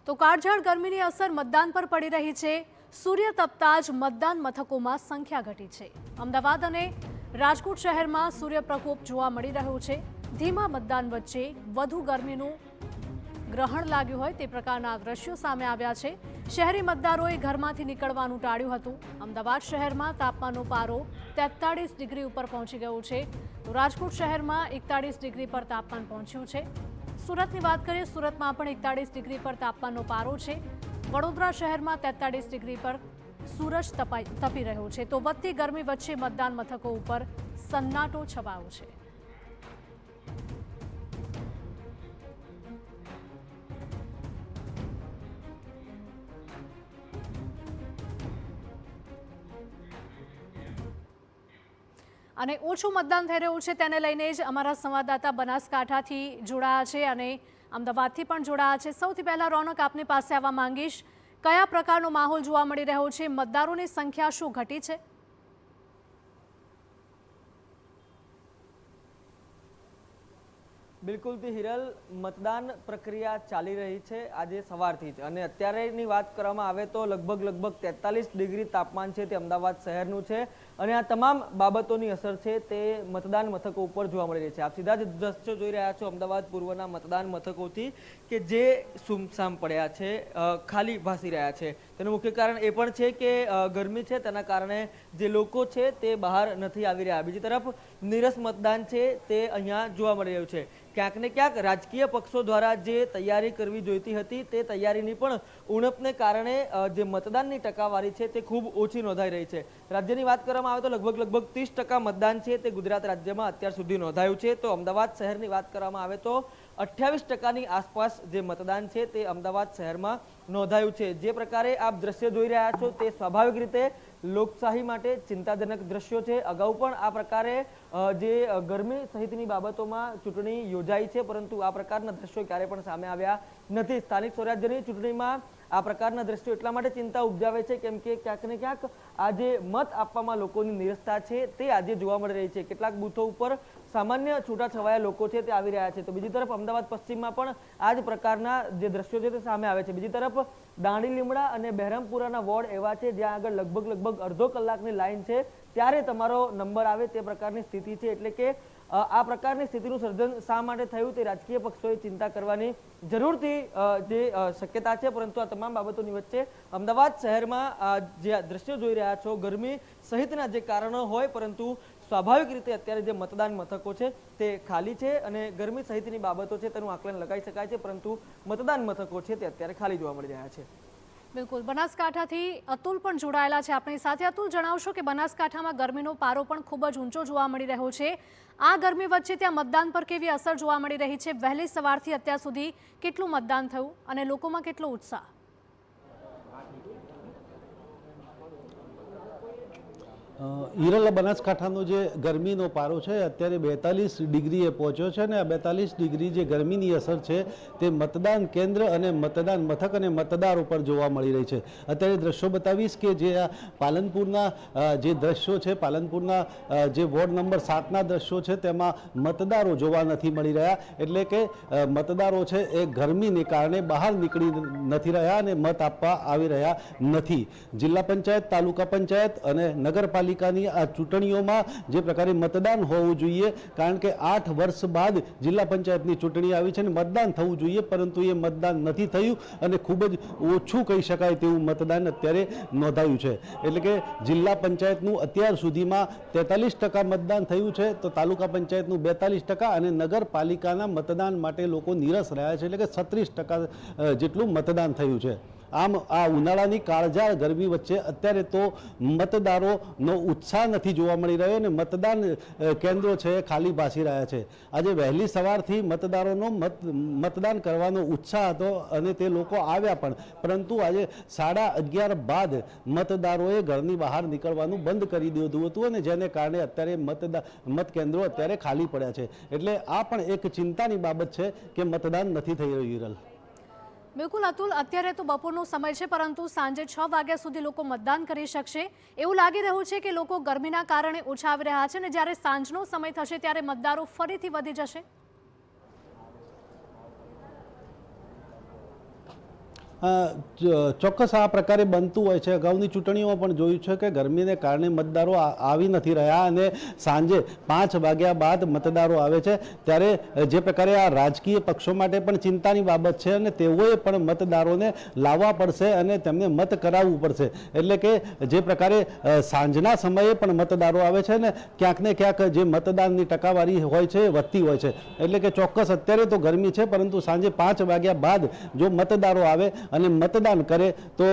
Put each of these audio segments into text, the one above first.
તો કાળઝાળ ગરમીની અસર મતદાન પર પડી રહી છે। સૂર્ય તપતા જ મતદાન મથકોમાં સંખ્યા ઘટી છે। અમદાવાદ અને રાજકોટ શહેરમાં સૂર્ય પ્રકોપ જોવા મળી રહ્યો છે। ધીમા મતદાન વચ્ચે વધુ ગરમીનું ગ્રહણ લાગ્યું હોય તે પ્રકારના દ્રશ્યો સામે આવ્યા છે। શહેરી મતદારોએ ઘરમાંથી નીકળવાનું ટાળ્યું હતું। અમદાવાદ શહેરમાં તાપમાનનો પારો 43 ડિગ્રી ઉપર પહોંચી ગયો છે, તો રાજકોટ શહેરમાં 41 ડિગ્રી પર તાપમાન પહોંચ્યું છે। સુરતની વાત કરીએ, સુરતમાં પણ 41 ડિગ્રી પર તાપમાનનો પારો છે। વડોદરા શહેરમાં 43 ડિગ્રી પર સૂરજ તપી રહ્યો છે, તો વધતી ગરમી વચ્ચે મતદાન મથકો ઉપર સન્નાટો છવાયો છે। અને ઓછું મતદાન થઈ રહ્યું છે તેને લઈને જ અમારા સંવાદદાતા બનાસકાંઠાથી જોડાયા છે અને અમદાવાદથી પણ જોડાયા છે। સૌથી પહેલા રોનક, આપની પાસે આવવા માંગીશ, કયા પ્રકારનો માહોલ જોવા મળી રહ્યો છે? મતદારોની સંખ્યા શું ઘટી છે? બિલકુલથી હિરલ, મતદાન પ્રક્રિયા ચાલી રહી છે આજે સવારથી જ, અને અત્યારેની વાત કરવામાં આવે તો લગભગ 43 ડિગ્રી તાપમાન છે તે અમદાવાદ શહેરનું છે, અને આ તમામ બાબતોની અસર છે તે મતદાન મથકો ઉપર જોવા મળી રહી છે। આપ સીધા જ દ્રશ્યો જોઈ રહ્યા છો અમદાવાદ પૂર્વના મતદાન મથકોથી કે જે સુમસામ પડ્યા છે, ખાલી ભાસી રહ્યા છે। તેનું મુખ્ય કારણ એ પણ છે કે ગરમી છે, તેના કારણે જે લોકો છે તે બહાર નથી આવી રહ્યા। બીજી તરફ નીરસ મતદાન છે તે અહીંયા જોવા મળી રહ્યું છે। ક્યાંક ને ક્યાંક રાજકીય પક્ષો દ્વારા જે તૈયારી કરવી જોઈતી હતી તે તૈયારીની પણ ઉણપને કારણે જે મતદાનની ટકાવારી છે તે ખૂબ ઓછી નોંધાઈ રહી છે। રાજ્યની વાત કરવામાં આવે તો લગભગ 30% મતદાન છે તે ગુજરાત રાજ્યમાં અત્યાર સુધી નોંધાયું છે, તો અમદાવાદ શહેરની વાત કરવામાં આવે તો 28%ની આસપાસ જે મતદાન છે તે અમદાવાદ શહેરમાં નોંધાયું છે। જે પ્રકારે આપ દ્રશ્ય જોઈ રહ્યા છો તે સ્વાભાવિક રીતે લોકશાહી માટે ચિંતાજનક દ્રશ્યો છે। અગાઉ પણ આ પ્રકારે જે ગરમી સહિતની બાબતોમાં ચૂંટણી યોજાઈ છે, પરંતુ આ પ્રકારના દ્રશ્યો ક્યારે પણ સામે આવ્યા નથી। સ્થાનિક સ્વરાજ્યની ચૂંટણીમાં આ પ્રકારના દ્રશ્યો એટલા માટે ચિંતા ઉપજાવે છે કેમ કે ક્યાંક ને ક્યાંક આ જે મત આપવામાં લોકોની નિરસતા છે તે આજે જોવા મળી રહી છે। કેટલાક બૂથો ઉપર સામાન્ય છૂટાછવાયા લોકો છે તે આવી રહ્યા છે, તો બીજી તરફ અમદાવાદ પશ્ચિમમાં પણ આ જ પ્રકારના જે દ્રશ્યો છે તે સામે આવે છે। બીજી તરફ દાંડી લીમડા અને બહેરામપુરાના વોર્ડ એવા છે જ્યાં આગળ લગભગ અડધો કલાકની લાઈન છે ત્યારે તમારો નંબર આવે તે પ્રકારની સ્થિતિ છે। એટલે કે આ પ્રકારની સ્થિતિનું સર્જન શા માટે થયું તે રાજકીય પક્ષોએ ચિંતા કરવાની જરૂરથી જે શક્યતા છે, પરંતુ આ તમામ બાબતોની વચ્ચે અમદાવાદ શહેરમાં જે દ્રશ્યો જોઈ રહ્યા છો, ગરમી સહિતના જે કારણો હોય, પરંતુ સ્વાભાવિક રીતે અત્યારે જે મતદાન મથકો છે તે ખાલી છે અને ગરમી સહિતની બાબતો છે તેનું આકલન લગાવી શકાય છે, પરંતુ મતદાન મથકો છે તે અત્યારે ખાલી જોવા મળી રહ્યા છે। બિલકુલ, બનાસકાંઠાથી અતુલ પણ જોડાયેલા છે આપણી સાથે। અતુલ, જણાવશો કે બનાસકાંઠામાં ગરમીનો પારો પણ ખૂબ જ ઊંચો જોવા મળી રહ્યો છે। આ ગરમી વચ્ચે ત્યાં મતદાન પર કેવી અસર જોવા મળી રહી છે? વહેલી સવારથી અત્યાર સુધી કેટલું મતદાન થયું અને લોકોમાં કેટલો ઉત્સાહ? હિરલ, બનાસકાંઠાનો જે ગરમીનો પારો છે અત્યારે 42 ડિગ્રીએ પહોંચ્યો છે, અને આ 42 ડિગ્રી જે ગરમીની અસર છે તે મતદાન કેન્દ્ર અને મતદાન મથક અને મતદાર ઉપર જોવા મળી રહી છે। અત્યારે દ્રશ્યો બતાવીશ કે જે આ પાલનપુરના જે દ્રશ્યો છે, પાલનપુરના જે વોર્ડ નંબર 7ના દ્રશ્યો છે તેમાં મતદારો જોવા નથી મળી રહ્યા, એટલે કે મતદારો છે એ ગરમીને કારણે બહાર નીકળી નથી રહ્યા અને મત આપવા આવી રહ્યા નથી। જિલ્લા પંચાયત, તાલુકા પંચાયત અને નગરપાલિકા આ ચૂંટણીઓમાં જે પ્રકારે મતદાન હોવું જોઈએ, કારણ કે 8 વર્ષ બાદ જિલ્લા પંચાયતની ચૂંટણી આવી છે અને મતદાન થવું જોઈએ, પરંતુ એ મતદાન નથી થયું અને ખૂબ જ ઓછું કહી શકાય તેવું મતદાન અત્યારે નોંધાયું છે। એટલે કે જિલ્લા પંચાયતનું અત્યાર સુધીમાં 43% મતદાન થયું છે, તો તાલુકા પંચાયતનું 42% અને નગરપાલિકાના મતદાન માટે લોકો નીરસ રહ્યા છે, એટલે કે 36% જેટલું મતદાન થયું છે। આમ આ ઉનાળાની કાળઝાળ ગરમી વચ્ચે અત્યારે તો મતદારોનો ઉત્સાહ નથી જોવા મળી રહ્યો અને મતદાન કેન્દ્રો છે ખાલી ભાસી રહ્યા છે। આજે વહેલી સવારથી મતદારોનો મતદાન કરવાનો ઉત્સાહ હતો અને તે લોકો આવ્યા પણ, પરંતુ આજે 11:30 બાદ મતદારોએ ઘરની બહાર નીકળવાનું બંધ કરી દીધું હતું અને જેને કારણે અત્યારે મત કેન્દ્રો અત્યારે ખાલી પડ્યા છે। એટલે આ પણ એક ચિંતાની બાબત છે કે મતદાન નથી થઈ રહ્યું। હિરલ, બિલકુલ અતુલ, અત્યારે તો બપોરનો સમય છે, પરંતુ સાંજે 6 વાગ્યા સુધી લોકો મતદાન કરી શકશે એવું લાગી રહ્યું છે કે લોકો ગરમીના કારણે ઓછા આવી રહ્યા છે, અને જ્યારે સાંજનો સમય થશે ત્યારે મતદારો ફરીથી વધી જશે? ચોક્કસ આ પ્રકારે બનતું હોય છે. અગાઉની ચૂંટણીઓમાં પણ જોયું છે કે ગરમીને કારણે મતદારો આવી નથી રહ્યા અને સાંજે 5 વાગ્યા બાદ મતદારો આવે છે. ત્યારે જે પ્રકારે આ રાજકીય પક્ષો માટે પણ ચિંતાની બાબત છે અને તેઓએ પણ મતદારોને લાવવા પડશે અને તેમને મત કરાવવું પડશે. એટલે કે જે પ્રકારે સાંજના સમયે પણ મતદારો આવે છે ને ક્યાંક ને ક્યાંક જે મતદાનની ટકાવારી હોય છે વધતી હોય છે. એટલે કે ચોક્કસ અત્યારે તો ગરમી છે, પરંતુ સાંજે 5 વાગ્યા બાદ જો મતદારો આવે અને મતદાન કરે તો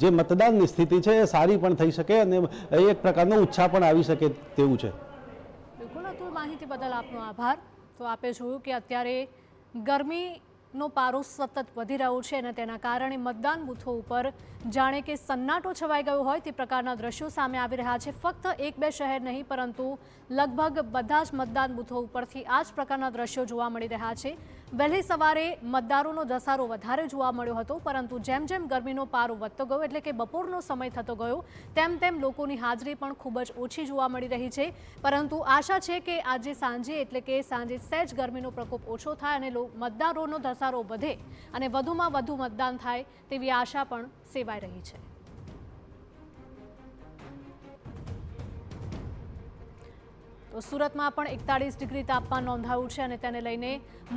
જે મતદાનની સ્થિતિ છે એ સારી પણ થઈ શકે અને એક પ્રકારનો ઉત્સાહ પણ આવી શકે તેવું છે. બિલકુલ, અતુલ, માહિતી બદલ આપનો આભાર. તો આપે જોયું કે અત્યારે ગરમીનો પારો સતત વધી રહ્યો છે અને તેના કારણે મતદાન બૂથો ઉપર જાણે કે સન્નાટો છવાઈ ગયો હોય તે પ્રકારના દ્રશ્યો સામે આવી રહ્યા છે. ફક્ત 1-2 શહેર નહીં, પરંતુ લગભગ બધા જ મતદાન બૂથો ઉપરથી આ જ પ્રકારના દ્રશ્યો જોવા મળી રહ્યા છે. વહેલી સવારે મતદારોનો ધસારો વધારે જોવા મળ્યો હતો, પરંતુ જેમ જેમ ગરમીનો પારો વધતો ગયો, એટલે કે બપોરનો સમય થતો ગયો, તેમ તેમ લોકોની હાજરી પણ ખૂબ જ ઓછી જોવા મળી રહી છે. પરંતુ આશા છે કે આજે સાંજે, એટલે કે સાંજે સહેજ ગરમીનો પ્રકોપ ઓછો થાય અને મતદારોનો ધસારો વધે અને વધુમાં વધુ મતદાન થાય તેવી આશા પણ સેવાઈ રહી છે. તો સુરતમાં પણ 41 ડિગ્રી તાપમાન નોંધાયું છે અને તેને લઈને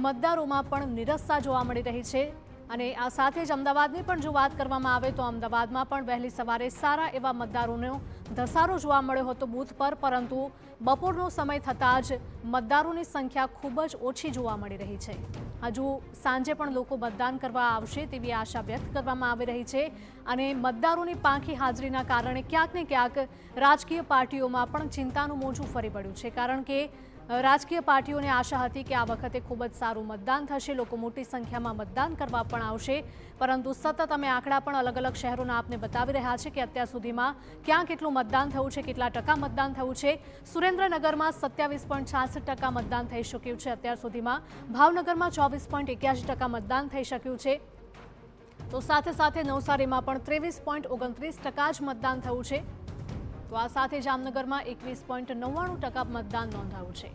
મતદારોમાં પણ નિરસતા જોવા મળી રહી છે. અને આ સાથે જ અમદાવાદની પણ જો વાત કરવામાં આવે તો અમદાવાદમાં પણ વહેલી સવારે સારા એવા મતદારોનો ધસારો જોવા મળ્યો હતો બૂથ પર, પરંતુ બપોરનો સમય થતાં જ મતદારોની સંખ્યા ખૂબ જ ઓછી જોવા મળી રહી છે. હજુ સાંજે પણ લોકો મતદાન કરવા આવશે તેવી આશા વ્યક્ત કરવામાં આવી રહી છે અને મતદારોની પાંખી હાજરીના કારણે ક્યાંક ને ક્યાંક રાજકીય પાર્ટીઓમાં પણ ચિંતાનું મોજું ફરી પડ્યું છે. કારણ કે રાજકીય પાર્ટીઓને આશા હતી કે આ વખતે ખૂબ જ સારું મતદાન થશે, લોકો મોટી સંખ્યામાં મતદાન કરવા પણ આવશે. પરંતુ સતત અમે આંકડા પણ અલગ અલગ શહેરોના આપને બતાવી રહ્યા છે કે અત્યાર સુધીમાં ક્યાં કેટલું મતદાન થયું છે, કેટલા ટકા મતદાન થયું છે. સુરેન્દ્રનગરમાં 27.66% મતદાન થઈ શક્યું છે અત્યાર સુધીમાં. ભાવનગરમાં 24.81% મતદાન થઈ શક્યું છે. તો સાથે સાથે નવસારીમાં પણ 23.29% જ મતદાન થયું છે. તો આ સાથે જામનગરમાં 21.99% મતદાન નોંધાયું છે.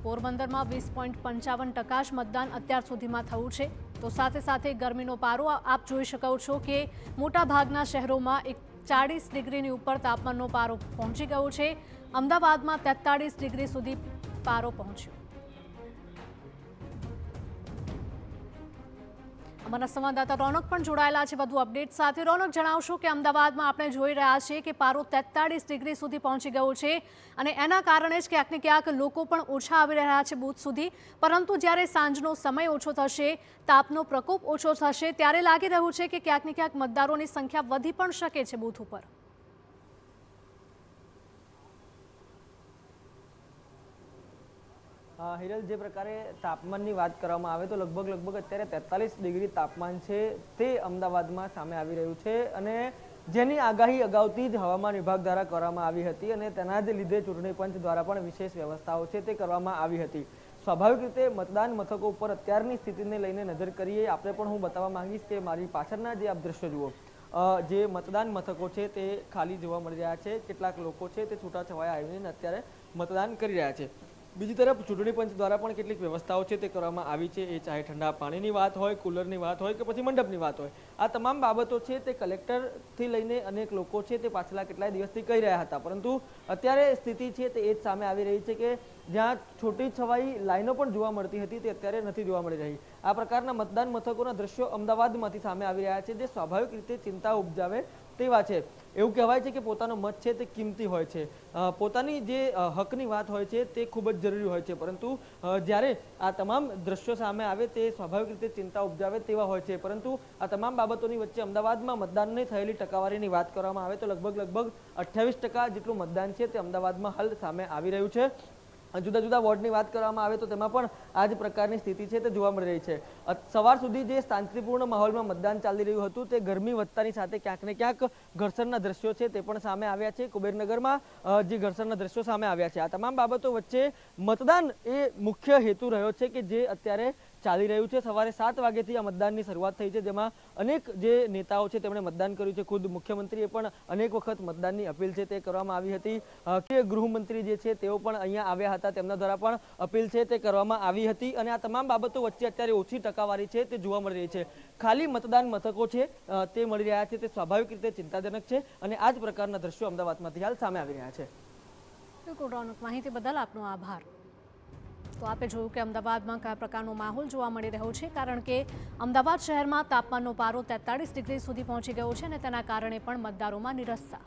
પોરબંદરમાં 20.55% જ મતદાન અત્યાર સુધીમાં થયું છે. તો સાથે સાથે ગરમીનો પારો આપ જોઈ શકો છો કે મોટા ભાગના શહેરોમાં 40 ડિગ્રીની ઉપર તાપમાનનો પારો પહોંચી ગયો છે. અમદાવાદમાં 43 ડિગ્રી સુધી પારો પહોંચ્યો. અમારા સંવાદદાતા રોનક પણ જોડાયેલા છે વધુ અપડેટ સાથે. રોનક, જણાવશો કે અમદાવાદમાં આપણે જોઈ રહ્યા છીએ કે પારો 43 ડિગ્રી સુધી પહોંચી ગયો છે અને એના કારણે જ ક્યાંક ને ક્યાંક લોકો પણ ઓછા આવી રહ્યા છે બૂથ સુધી. પરંતુ જ્યારે સાંજનો સમય ઓછો થશે, તાપનો પ્રકોપ ઓછો થશે, ત્યારે લાગી રહ્યું છે કે ક્યાંક ને ક્યાંક મતદારોની સંખ્યા વધી પણ શકે છે બૂથ ઉપર. હિરલ, જે પ્રકારે તાપમાનની વાત કરવામાં આવે તો લગભગ અત્યારે 43 ડિગ્રી તાપમાન છે તે અમદાવાદમાં સામે આવી રહ્યું છે અને જેની આગાહી અગાઉથી જ હવામાન વિભાગ દ્વારા કરવામાં આવી હતી અને તેના જ લીધે ચૂંટણી પંચ દ્વારા પણ વિશેષ વ્યવસ્થાઓ છે તે કરવામાં આવી હતી. સ્વાભાવિક રીતે મતદાન મથકો ઉપર અત્યારની સ્થિતિને લઈને નજર કરીએ આપણે પણ હું બતાવવા માંગીશ કે મારી પાછળના જે આપ દ્રશ્યો જુઓ, જે મતદાન મથકો છે તે ખાલી જોવા મળી રહ્યા છે. કેટલાક લોકો છે તે છૂટાછવાયા આવીને અત્યારે મતદાન કરી રહ્યા છે. બીજી તરફ ચૂંટણી પંચ દ્વારા પણ કેટલીક વ્યવસ્થાઓ છે તે કરવામાં આવી છે. એ ચાહે ઠંડા પાણીની વાત હોય, કુલરની વાત હોય કે પછી મંડપની વાત હોય, આ તમામ બાબતો છે તે કલેક્ટરથી લઈને અનેક લોકો છે તે પાછલા કેટલાય દિવસથી કહી રહ્યા હતા. પરંતુ અત્યારે સ્થિતિ છે તે એ જ સામે આવી રહી છે કે જ્યાં છોટી છવાઈ લાઈનો પણ જોવા મળતી હતી તે અત્યારે નથી જોવા મળી રહી. આ પ્રકારના મતદાન મથકોના દ્રશ્યો અમદાવાદમાંથી સામે આવી રહ્યા છે, જે સ્વાભાવિક રીતે ચિંતા ઉપજાવે તેવા છે. એવું કહેવાય છે કે પોતાનો મત છે તે કિંમતી હોય છે, પોતાની જે હકની વાત હોય છે તે ખૂબ જ જરૂરી હોય છે. પરંતુ જ્યારે આ તમામ દ્રશ્યો સામે આવે તે સ્વાભાવિક રીતે ચિંતા ઉપજાવે તેવા હોય છે. પરંતુ આ તમામ બાબતોની વચ્ચે અમદાવાદમાં મતદાનની થયેલી ટકાવારીની વાત કરવામાં આવે તો લગભગ 28% જેટલું મતદાન છે તે અમદાવાદમાં હાલ સામે આવી રહ્યું છે. જુદા જુદા વોર્ડની વાત કરવામાં આવે તો તેમાં પણ આ જ પ્રકારની સ્થિતિ છે તે જોવા મળી રહી છે. સવાર સુધી જે શાંતિપૂર્ણ માહોલમાં મતદાન ચાલી રહ્યું હતું તે ગરમી વધતાની સાથે ક્યાંક ને ક્યાંક ઘર્ષણના દ્રશ્યો છે તે પણ સામે આવ્યા છે. કુબેરનગરમાં જે ઘર્ષણના દ્રશ્યો સામે આવ્યા છે. આ તમામ બાબતો વચ્ચે મતદાન એ મુખ્ય હેતુ રહ્યો છે કે જે અત્યારે ચાલી રહ્યું છે। સવારે 7 વાગ્યાથી આ મતદાનની શરૂઆત થઈ છે, જેમાં અનેક જે નેતાઓ છે તેમણે મતદાન કર્યું છે। ખુદ મુખ્યમંત્રીએ પણ અનેક વખત મતદાનની અપીલ છે તે કરવામાં આવી હતી કે ગૃહમંત્રી જે છે તેઓ પણ અહીંયા આવ્યા હતા, તેમના દ્વારા પણ અપીલ છે તે કરવામાં આવી હતી। અને આ તમામ બાબતો વચ્ચે અત્યારે ઓછી ટકાવારી છે તે જોવા મળી રહી છે। ખાલી મતદાન મથકો છે તે મળી રહ્યા છે, તે સ્વાભાવિક રીતે ચિંતાજનક છે અને આ જ પ્રકારના દ્રશ્યો અમદાવાદમાંથી હાલ સામે આવી રહ્યા છે। બિલકુલ રોનક, માહિતી બદલ આપનો આભાર। તો આપે જોયું કે અમદાવાદમાં કયા પ્રકારનો માહોલ જોવા મળી રહ્યો છે, કારણ કે અમદાવાદ શહેરમાં તાપમાનનો પારો 43 ડિગ્રી સુધી પહોંચી ગયો છે અને તેના કારણે પણ મતદારોમાં નિરસતા